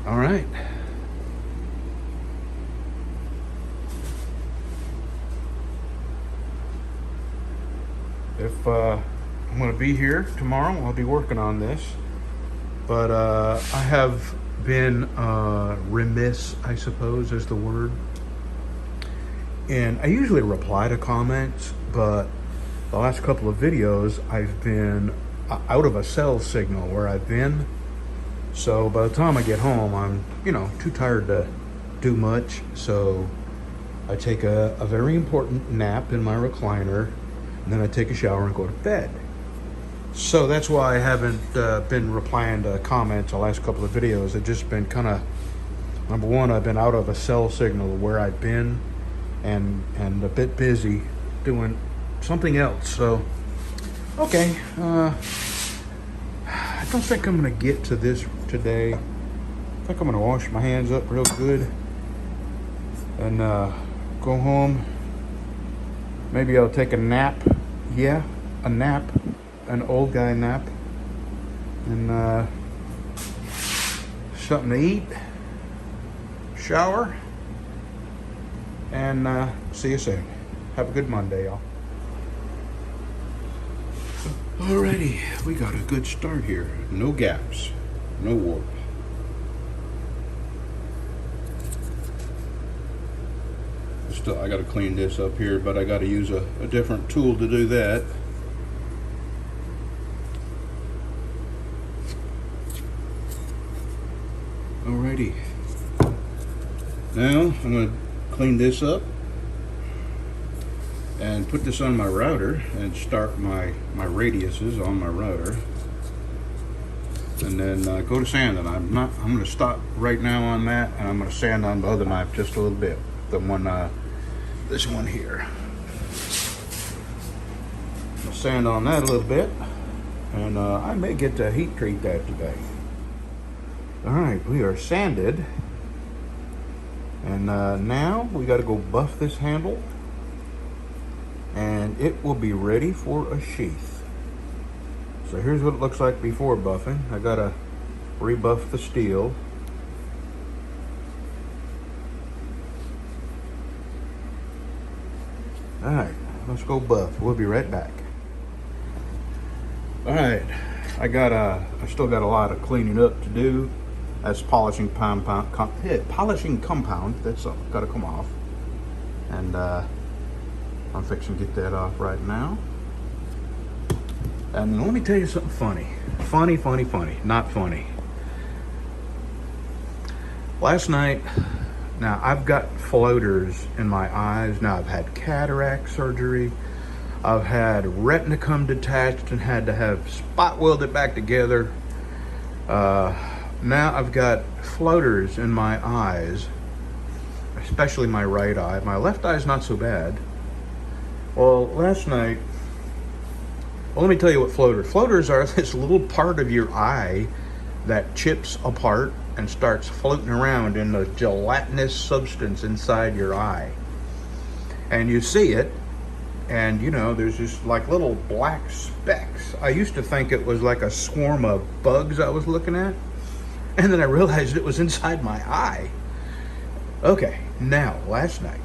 All right. If I'm going to be here tomorrow, I'll be working on this. But I have been remiss, I suppose is the word. And I usually reply to comments, but the last couple of videos I've been out of a cell signal where I've been. So by the time I get home, I'm, too tired to do much. So I take a very important nap in my recliner, and then I take a shower and go to bed. So that's why I haven't been replying to comments the last couple of videos. It's just been kind of, number one, I've been out of a cell signal where I've been, and a bit busy doing something else. So, okay. I don't think I'm gonna get to this today. I think I'm gonna wash my hands up real good and go home. Maybe I'll take a nap. Yeah, a nap, an old guy nap, and something to eat, shower, and see you soon. Have a good Monday, y'all. Alrighty, we got a good start here. No gaps, no warp. Still, I got to clean this up here, but I got to use a different tool to do that. Alrighty. Now I'm going to clean this up and put this on my router and start my radiuses on my router, and then go to sanding. I'm going to stop right now on that, and I'm going to sand on the other knife just a little bit. The one, this one here. I'll sand on that a little bit, and I may get to heat treat that today. All right, we are sanded, and now we got to go buff this handle, and it will be ready for a sheath. So here's what it looks like before buffing. I got to rebuff the steel. All right, let's go buff. We'll be right back. All right, I still got a lot of cleaning up to do. That's polishing polishing compound. That's got to come off, and I'm fixing to get that off right now. And let me tell you something funny. Funny, not funny. Last night, now I've got floaters in my eyes. Now I've had cataract surgery. I've had retina come detached and had to have spot welded back together. Now I've got floaters in my eyes, especially my right eye. My left eye is not so bad. Well, last night, let me tell you what floaters are. This little part of your eye that chips apart and starts floating around in the gelatinous substance inside your eye. And you see it, and there's just like little black specks. I used to think it was like a swarm of bugs I was looking at, and then I realized it was inside my eye. Okay, now, last night,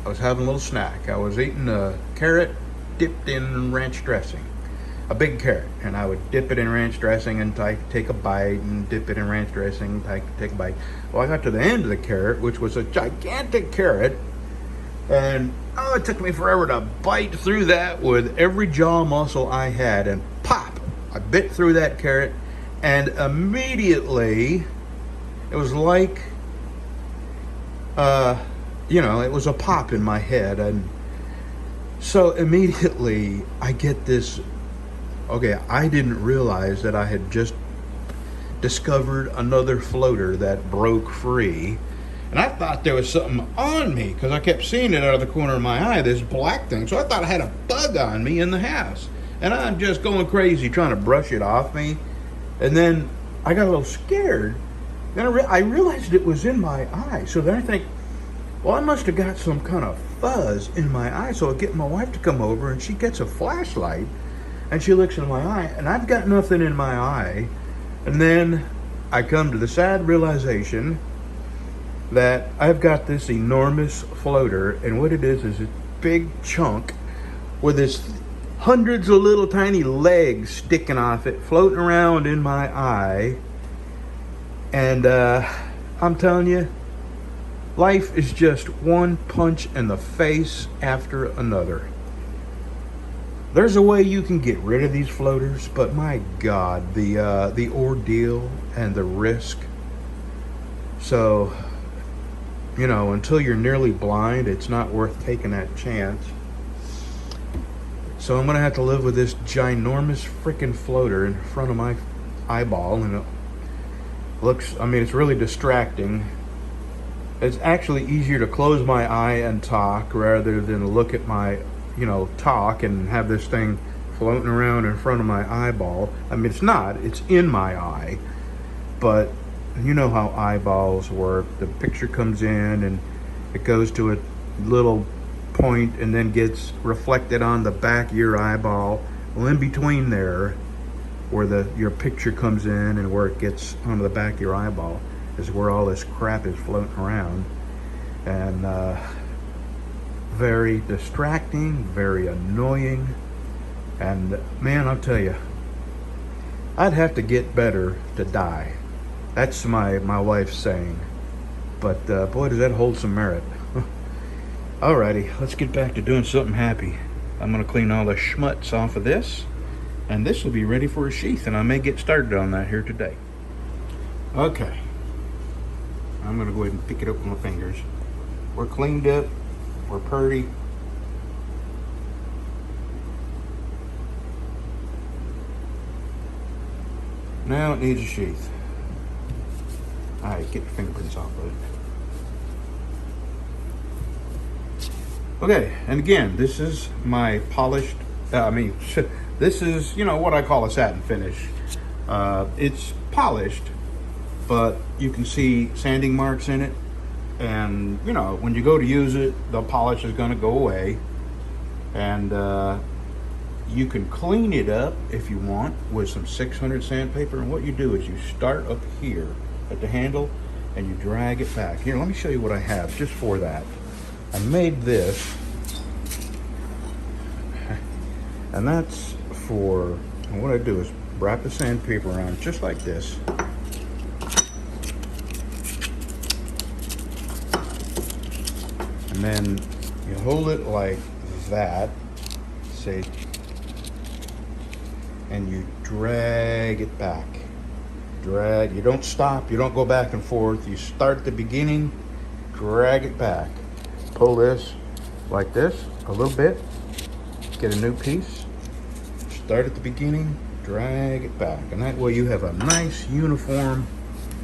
I was having a little snack. I was eating a carrot dipped in ranch dressing. A big carrot, and I would dip it in ranch dressing and take a bite, and dip it in ranch dressing, take a bite. Well, I got to the end of the carrot, which was a gigantic carrot, and it took me forever to bite through that with every jaw muscle I had, and pop, I bit through that carrot, and immediately it was like, it was a pop in my head, and so immediately I get this. Okay, I didn't realize that I had just discovered another floater that broke free. And I thought there was something on me because I kept seeing it out of the corner of my eye, this black thing. So I thought I had a bug on me in the house. And I'm just going crazy trying to brush it off me. And then I got a little scared. Then I realized it was in my eye. So then I think, well, I must have got some kind of fuzz in my eye. So I get my wife to come over, and she gets a flashlight. And she looks in my eye, and I've got nothing in my eye. And then I come to the sad realization that I've got this enormous floater, and what it is a big chunk with its hundreds of little tiny legs sticking off it, floating around in my eye. And I'm telling you, life is just one punch in the face after another. There's a way you can get rid of these floaters, but my God, the ordeal and the risk. So, you know, until you're nearly blind, it's not worth taking that chance. So I'm gonna have to live with this ginormous freaking floater in front of my eyeball, and it looks, I mean, it's really distracting. It's actually easier to close my eye and talk rather than look at my, you know, talk and have this thing floating around in front of my eyeball. I mean, it's not, it's in my eye, but you know how eyeballs work. The picture comes in and it goes to a little point and then gets reflected on the back of your eyeball. Well, in between there, where your picture comes in and where it gets onto the back of your eyeball, is where all this crap is floating around. And very distracting, very annoying. And man, I'll tell you, I'd have to get better to die. That's my wife's saying. But boy, does that hold some merit. Alrighty, let's get back to doing something happy. I'm gonna clean all the schmutz off of this, and this will be ready for a sheath, and I may get started on that here today. Okay, I'm gonna go ahead and pick it up with my fingers. We're cleaned up, we're purty. Now it needs a sheath. Alright, get your fingerprints off of it. Okay, and again, this is my polished, this is, you know, what I call a satin finish. It's polished, but you can see sanding marks in it. And, you know, when you go to use it, the polish is going to go away. And you can clean it up if you want with some 600 sandpaper. And what you do is you start up here at the handle and you drag it back. Here, let me show you what I have just for that. I made this, and that's for, and what I do is wrap the sandpaper around just like this. And then you hold it like that, see, and you drag it back. Drag, you don't stop, you don't go back and forth. You start at the beginning, drag it back. Pull this like this a little bit, get a new piece, start at the beginning, drag it back, and that way you have a nice uniform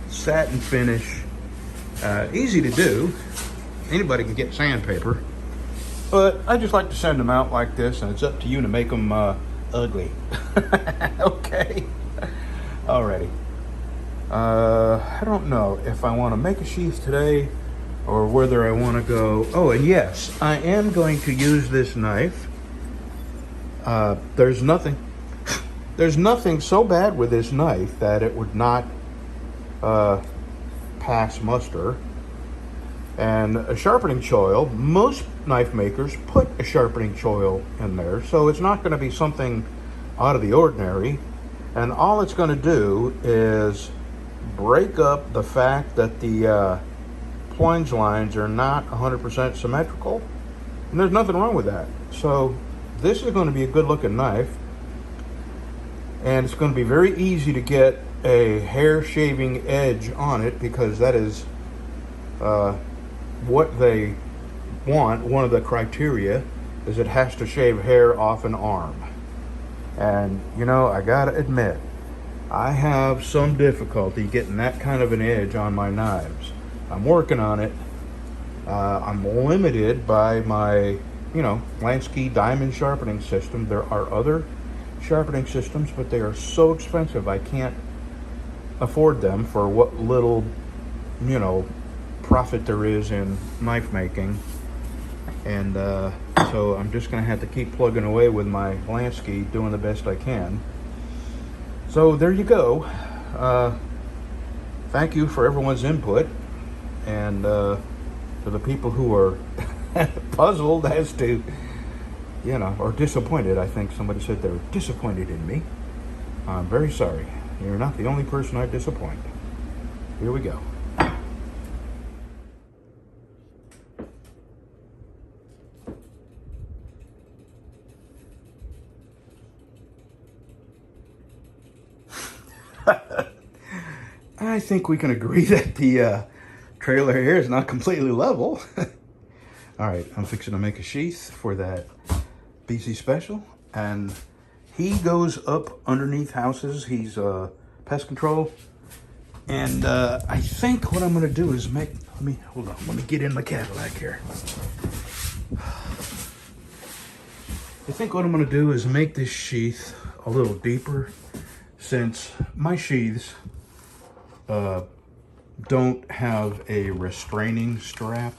satin finish. Easy to do. Anybody can get sandpaper, but I just like to send them out like this, and it's up to you to make them ugly. Okay. Alrighty. I don't know if I want to make a sheath today or whether I want to go. Oh, and yes, I am going to use this knife. There's nothing so bad with this knife that it would not pass muster. And a sharpening choil, most knife makers put a sharpening choil in there, so it's not going to be something out of the ordinary. And all it's going to do is break up the fact that the plunge lines are not 100% symmetrical, and there's nothing wrong with that. So this is going to be a good looking knife, and it's going to be very easy to get a hair shaving edge on it, because that is what they want. One of the criteria is it has to shave hair off an arm. And you know, I gotta admit, I have some difficulty getting that kind of an edge on my knives. I'm working on it. I'm limited by my, you know, Lansky diamond sharpening system. There are other sharpening systems, but they are so expensive I can't afford them for what little, you know, profit there is in knife making. And so I'm just gonna have to keep plugging away with my Lansky, doing the best I can. So there you go. thank you for everyone's input, and for the people who are puzzled as to, or disappointed. I think somebody said they were disappointed in me. I'm very sorry. You're not the only person I disappoint. Here we go. I think we can agree that the trailer here is not completely level. All right, I'm fixing to make a sheath for that BC Special, and he goes up underneath houses. He's pest control, and I think what I'm gonna do is let me get in my Cadillac here. I think what I'm gonna do is make this sheath a little deeper, since my sheaths don't have a restraining strap.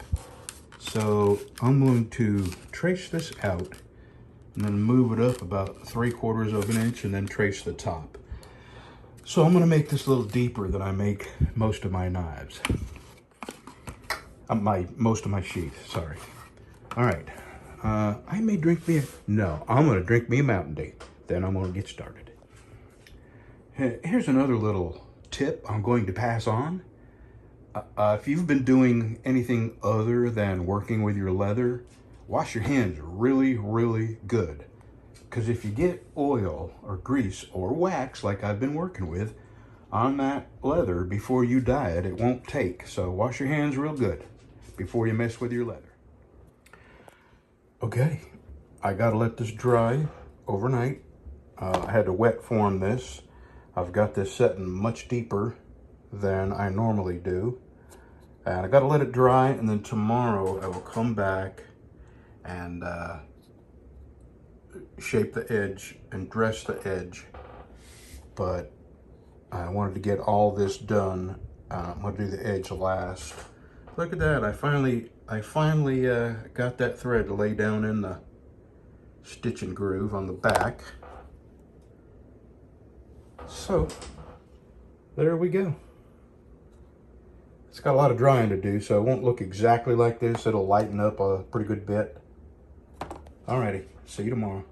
So I'm going to trace this out and then move it up about 3/4 of an inch and then trace the top. So I'm going to make this a little deeper than I make most of my knives. Most of my sheath, sorry. All right, I may drink me I'm going to drink me a Mountain Dew. Then I'm going to get started. Here's another little tip I'm going to pass on. If you've been doing anything other than working with your leather, wash your hands really, really good. Because if you get oil or grease or wax, like I've been working with, on that leather before you dye it, it won't take. So wash your hands real good before you mess with your leather. Okay, I gotta let this dry overnight. I had to wet form this. I've got this setting much deeper than I normally do. And I gotta let it dry, and then tomorrow I will come back and shape the edge and dress the edge. But I wanted to get all this done. I'm gonna do the edge last. Look at that, I finally got that thread to lay down in the stitching groove on the back. So, there we go. It's got a lot of drying to do, so it won't look exactly like this. It'll lighten up a pretty good bit. Alrighty, see you tomorrow.